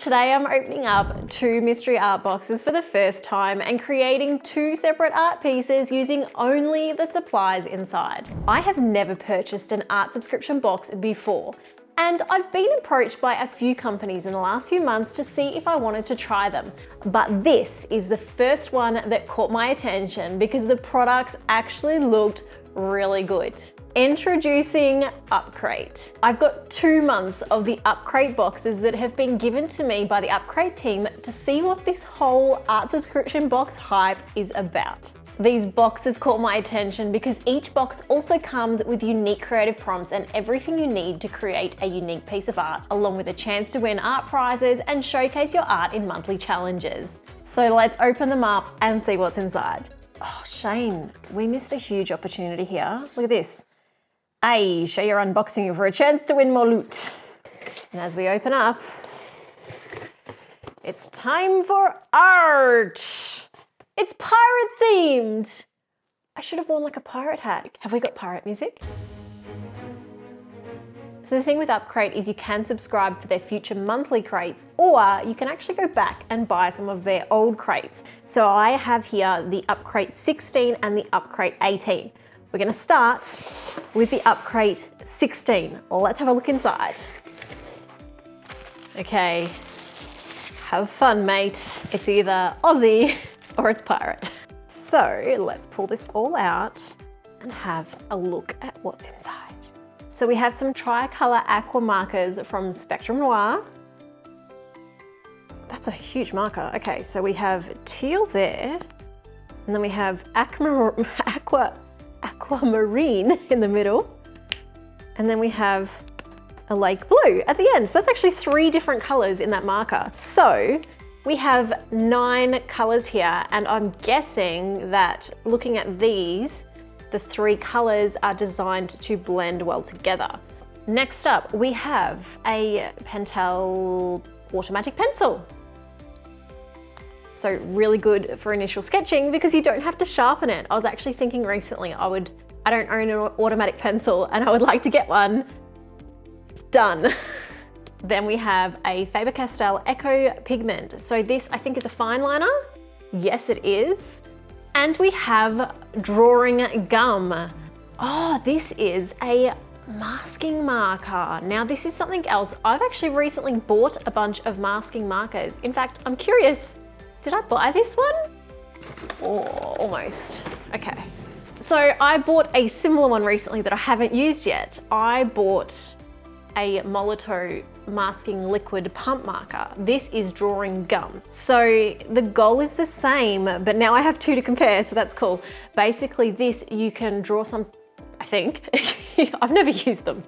today I'm opening up 2 mystery art boxes for the first time and creating 2 separate art pieces using only the supplies inside. I have never purchased an art subscription box before, and I've been approached by a few companies in the last few months to see if I wanted to try them. But this is the first one that caught my attention because the products actually looked really good. Introducing Upcrate. I've got 2 months of the Upcrate boxes that have been given to me by the Upcrate team to see what this whole art subscription box hype is about. These boxes caught my attention because each box also comes with unique creative prompts and everything you need to create a unique piece of art, along with a chance to win art prizes and showcase your art in monthly challenges. So let's open them up and see what's inside. Oh, Shane, we missed a huge opportunity here. Look at this. Hey, show your unboxing for a chance to win more loot. And as we open up, it's time for art. It's pirate themed. I should have worn like a pirate hat. Have we got pirate music? So the thing with Upcrate is you can subscribe for their future monthly crates, or you can actually go back and buy some of their old crates. So I have here the Upcrate 16 and the Upcrate 18. We're gonna start with the Upcrate 16. Let's have a look inside. Okay, have fun, mate. It's either Aussie or it's pirate. So let's pull this all out and have a look at what's inside. So we have some tricolor aqua markers from Spectrum Noir. That's a huge marker. Okay, so we have teal there, and then we have aquamarine in the middle, and then we have a lake blue at the end. So that's actually 3 different colors in that marker. So we have 9 colors here, and I'm guessing that looking at these, the 3 colors are designed to blend well together. Next up, we have a Pentel automatic pencil. So really good for initial sketching because you don't have to sharpen it. I was actually thinking recently I don't own an automatic pencil and I would like to get one. Done. Then we have a Faber-Castell Eco Pigment. So this I think is a fine liner. Yes, it is. And we have drawing gum. Oh, this is a masking marker. Now this is something else. I've actually recently bought a bunch of masking markers. In fact, I'm curious, did I buy this one? Oh, almost. Okay. So I bought a similar one recently that I haven't used yet. I bought a Molotow masking liquid pump marker. This is drawing gum. So the goal is the same, but now I have 2 to compare, so that's cool. Basically this, you can draw some, I think, I've never used them.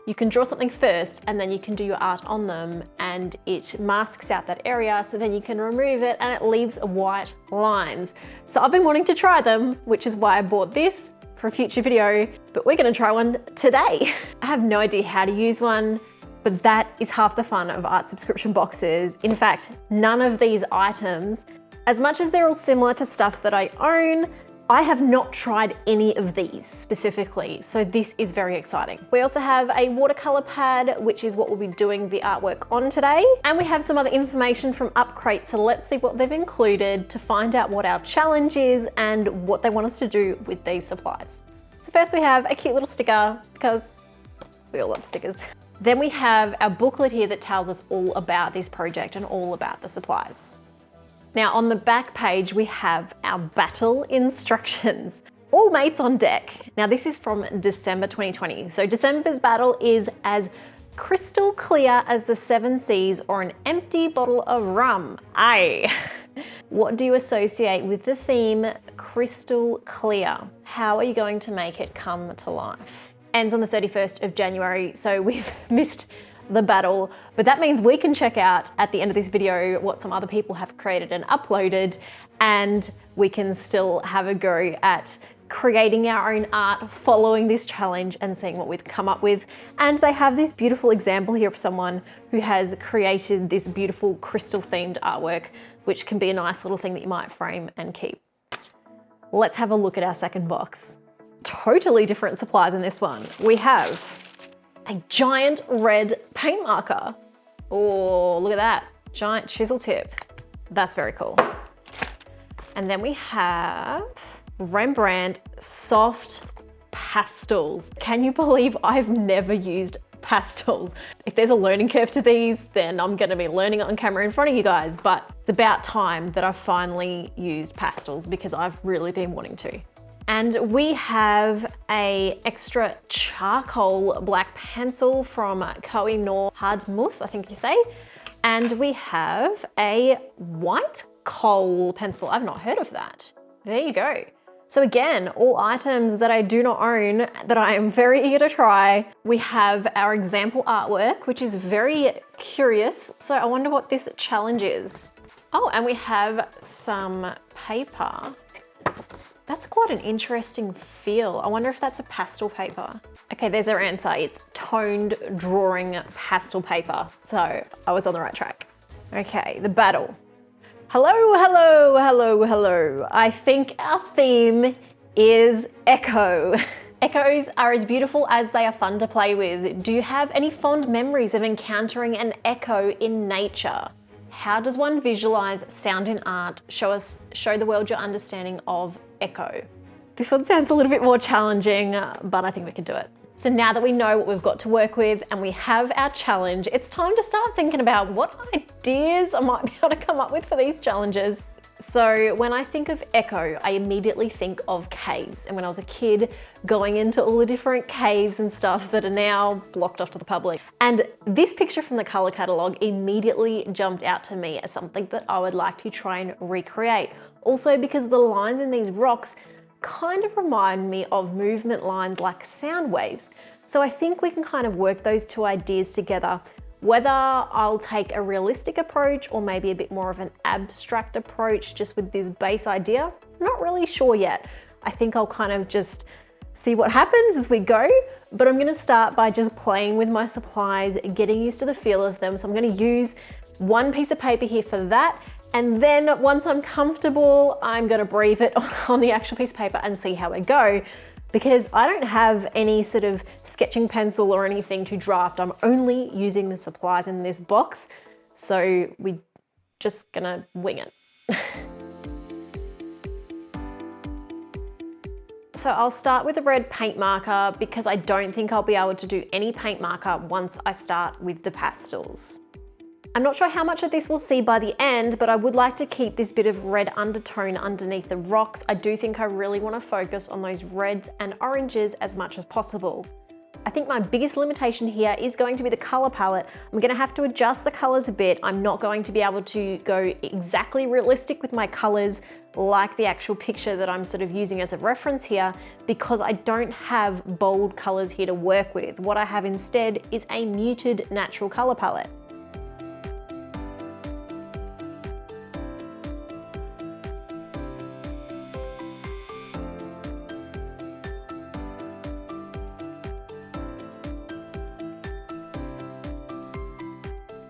You can draw something first and then you can do your art on them and it masks out that area, so then you can remove it and it leaves white lines. So I've been wanting to try them, which is why I bought this for a future video, but we're gonna try one today. I have no idea how to use one, but that is half the fun of art subscription boxes. In fact, none of these items, as much as they're all similar to stuff that I own, I have not tried any of these specifically, so this is very exciting. We also have a watercolor pad, which is what we'll be doing the artwork on today. And we have some other information from Upcrate, so let's see what they've included to find out what our challenge is and what they want us to do with these supplies. So first we have a cute little sticker, because we all love stickers. Then we have our booklet here that tells us all about this project and all about the supplies. Now on the back page, we have our battle instructions. All mates on deck. Now this is from December 2020. So December's battle is as crystal clear as the 7 seas or an empty bottle of rum. Aye. What do you associate with the theme crystal clear? How are you going to make it come to life? Ends on the 31st of January, so we've missed the battle, but that means we can check out at the end of this video what some other people have created and uploaded, and we can still have a go at creating our own art following this challenge and seeing what we've come up with. And they have this beautiful example here of someone who has created this beautiful crystal themed artwork, which can be a nice little thing that you might frame and keep. Let's have a look at our second box. Totally different supplies in this one. We have a giant red paint marker. Oh, look at that, giant chisel tip. That's very cool. And then we have Rembrandt soft pastels. Can you believe I've never used pastels? If there's a learning curve to these, then I'm gonna be learning it on camera in front of you guys, but it's about time that I've finally used pastels because I've really been wanting to. And we have a extra charcoal black pencil from Koh-i-Noor Hardmuth, I think you say. And we have a white coal pencil. I've not heard of that. There you go. So again, all items that I do not own that I am very eager to try. We have our example artwork, which is very curious. So I wonder what this challenge is. Oh, and we have some paper. That's quite an interesting feel. I wonder if that's a pastel paper. Okay, there's our answer. It's toned drawing pastel paper. So I was on the right track. Okay, the battle. Hello, hello, hello, hello. I think our theme is echo. Echoes are as beautiful as they are fun to play with. Do you have any fond memories of encountering an echo in nature? How does one visualize sound in art? Show the world your understanding of echo. This one sounds a little bit more challenging, but I think we can do it. So now that we know what we've got to work with and we have our challenge, it's time to start thinking about what ideas I might be able to come up with for these challenges. So when I think of echo, I immediately think of caves. And when I was a kid, going into all the different caves and stuff that are now blocked off to the public. And this picture from the color catalog immediately jumped out to me as something that I would like to try and recreate. Also because the lines in these rocks kind of remind me of movement lines like sound waves. So I think we can kind of work those two ideas together. Whether I'll take a realistic approach or maybe a bit more of an abstract approach just with this base idea, I'm not really sure yet. I think I'll kind of just see what happens as we go, but I'm gonna start by just playing with my supplies, getting used to the feel of them. So I'm gonna use one piece of paper here for that. And then once I'm comfortable, I'm gonna breathe it on the actual piece of paper and see how I go. Because I don't have any sort of sketching pencil or anything to draft. I'm only using the supplies in this box. So we're just gonna wing it. So I'll start with a red paint marker because I don't think I'll be able to do any paint marker once I start with the pastels. I'm not sure how much of this we'll see by the end, but I would like to keep this bit of red undertone underneath the rocks. I do think I really want to focus on those reds and oranges as much as possible. I think my biggest limitation here is going to be the color palette. I'm going to have to adjust the colors a bit. I'm not going to be able to go exactly realistic with my colors like the actual picture that I'm sort of using as a reference here because I don't have bold colors here to work with. What I have instead is a muted natural color palette.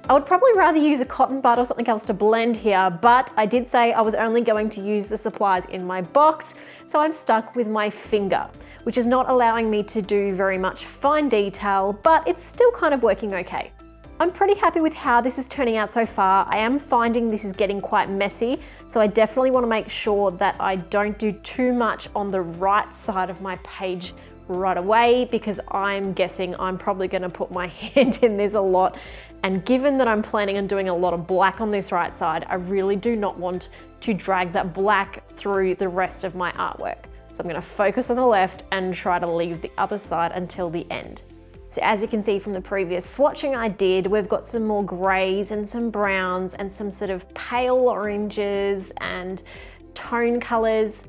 I would probably rather use a cotton bud or something else to blend here, but I did say I was only going to use the supplies in my box, so I'm stuck with my finger, which is not allowing me to do very much fine detail, but it's still kind of working okay. I'm pretty happy with how this is turning out so far. I am finding this is getting quite messy, so I definitely want to make sure that I don't do too much on the right side of my page right away because I'm guessing I'm probably going to put my hand in this a lot. And given that I'm planning on doing a lot of black on this right side, I really do not want to drag that black through the rest of my artwork. So I'm going to focus on the left and try to leave the other side until the end. So as you can see from the previous swatching I did, we've got some more grays and some browns and some sort of pale oranges and tone colors.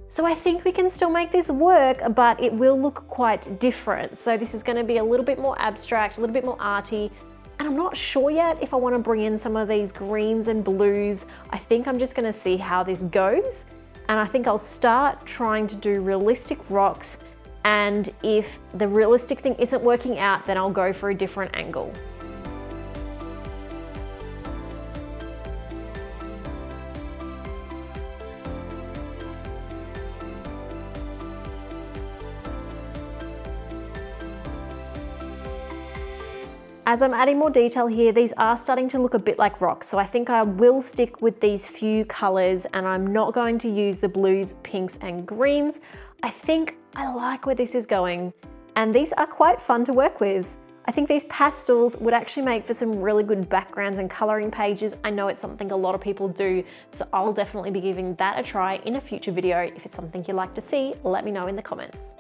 So I think we can still make this work, but it will look quite different. So this is going to be a little bit more abstract, a little bit more arty. And I'm not sure yet if I want to bring in some of these greens and blues. I think I'm just going to see how this goes. And I think I'll start trying to do realistic rocks. And if the realistic thing isn't working out, then I'll go for a different angle. As I'm adding more detail here, these are starting to look a bit like rocks, so I think I will stick with these few colors and I'm not going to use the blues, pinks, and greens. I think I like where this is going, and these are quite fun to work with. I think these pastels would actually make for some really good backgrounds and coloring pages. I know it's something a lot of people do, so I'll definitely be giving that a try in a future video. If it's something you'd like to see, let me know in the comments.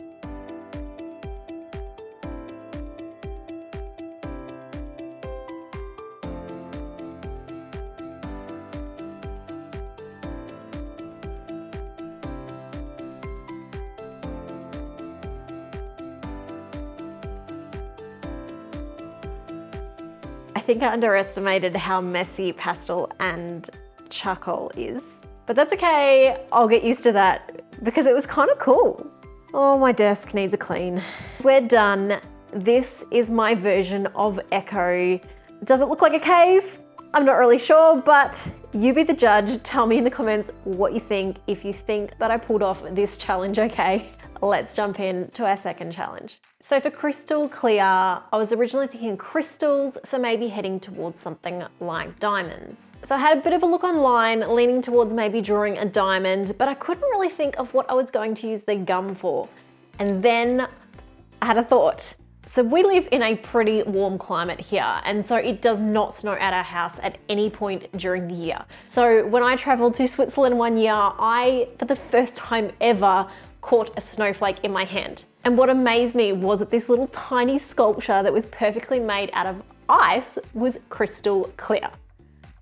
I think I underestimated how messy pastel and charcoal is, but that's okay. I'll get used to that because it was kind of cool. Oh, my desk needs a clean. We're done. This is my version of Echo. Does it look like a cave? I'm not really sure, but you be the judge. Tell me in the comments what you think, if you think that I pulled off this challenge okay. Let's jump in to our second challenge. So for crystal clear, I was originally thinking crystals, so maybe heading towards something like diamonds. So I had a bit of a look online, leaning towards maybe drawing a diamond, but I couldn't really think of what I was going to use the gum for. And then I had a thought. So we live in a pretty warm climate here, and so it does not snow at our house at any point during the year. So when I traveled to Switzerland one year, I, for the first time ever, caught a snowflake in my hand. And what amazed me was that this little tiny sculpture that was perfectly made out of ice was crystal clear.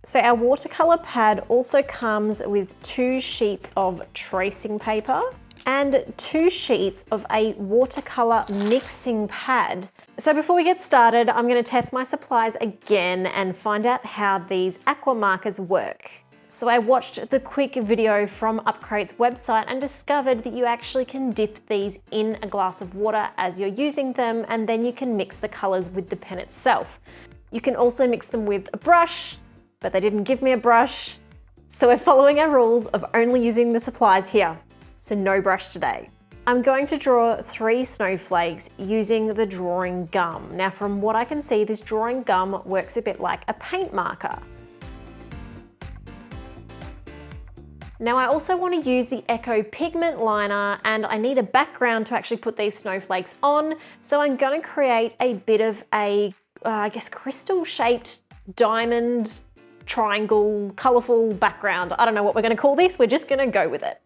So our watercolor pad also comes with 2 sheets of tracing paper and 2 sheets of a watercolor mixing pad. So before we get started, I'm going to test my supplies again and find out how these aqua markers work. So I watched the quick video from Upcrate's website and discovered that you actually can dip these in a glass of water as you're using them, and then you can mix the colors with the pen itself. You can also mix them with a brush, but they didn't give me a brush. So we're following our rules of only using the supplies here. So no brush today. I'm going to draw 3 snowflakes using the drawing gum. Now from what I can see, this drawing gum works a bit like a paint marker. Now I also want to use the Echo pigment liner, and I need a background to actually put these snowflakes on. So I'm going to create a bit of a, I guess, crystal shaped diamond triangle, colorful background. I don't know what we're going to call this. We're just going to go with it.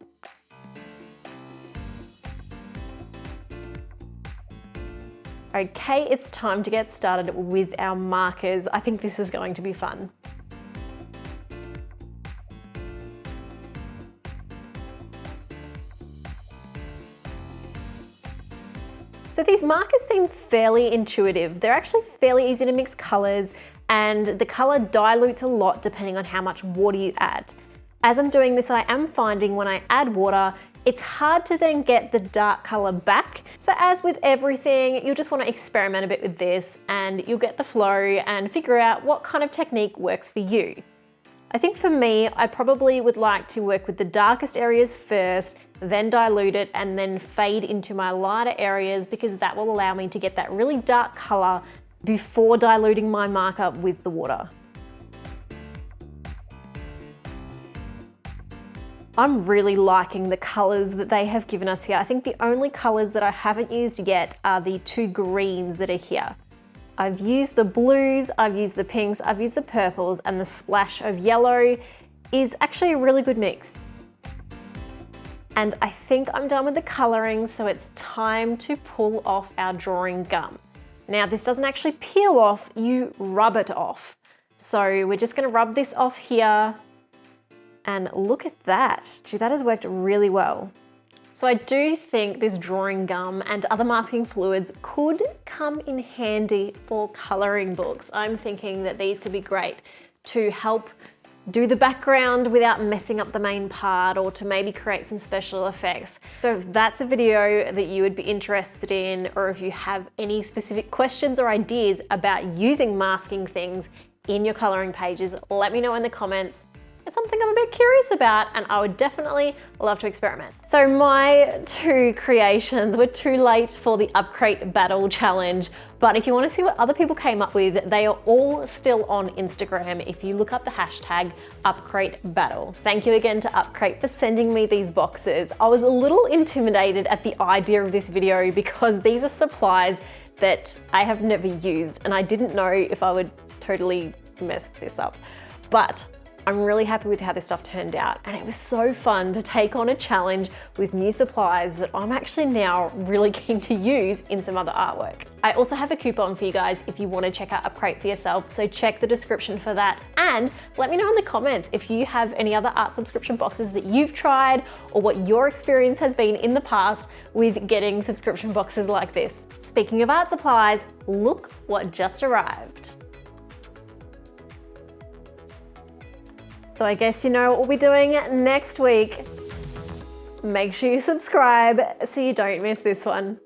Okay, it's time to get started with our markers. I think this is going to be fun. So these markers seem fairly intuitive. They're actually fairly easy to mix colors, and the color dilutes a lot depending on how much water you add. As I'm doing this, I am finding when I add water, it's hard to then get the dark color back. So as with everything, you'll just want to experiment a bit with this and you'll get the flow and figure out what kind of technique works for you. I think for me, I probably would like to work with the darkest areas first, then dilute it and then fade into my lighter areas, because that will allow me to get that really dark color before diluting my marker with the water. I'm really liking the colors that they have given us here. I think the only colors that I haven't used yet are the 2 greens that are here. I've used the blues, I've used the pinks, I've used the purples, and the splash of yellow is actually a really good mix. And I think I'm done with the coloring, so it's time to pull off our drawing gum. Now this doesn't actually peel off, you rub it off. So we're just gonna rub this off here, and look at that. Gee, that has worked really well. So I do think this drawing gum and other masking fluids could come in handy for coloring books. I'm thinking that these could be great to help do the background without messing up the main part, or to maybe create some special effects. So if that's a video that you would be interested in, or if you have any specific questions or ideas about using masking things in your coloring pages, let me know in the comments. something I'm a bit curious about and I would definitely love to experiment. So my 2 creations were too late for the Upcrate Battle challenge, but if you want to see what other people came up with, they are all still on Instagram if you look up the hashtag Upcrate Battle. Thank you again to Upcrate for sending me these boxes. I was a little intimidated at the idea of this video because these are supplies that I have never used and I didn't know if I would totally mess this up. But I'm really happy with how this stuff turned out. And it was so fun to take on a challenge with new supplies that I'm actually now really keen to use in some other artwork. I also have a coupon for you guys if you want to check out Upcrate for yourself, so check the description for that. And let me know in the comments if you have any other art subscription boxes that you've tried or what your experience has been in the past with getting subscription boxes like this. Speaking of art supplies, look what just arrived. So I guess you know what we'll be doing next week. Make sure you subscribe so you don't miss this one.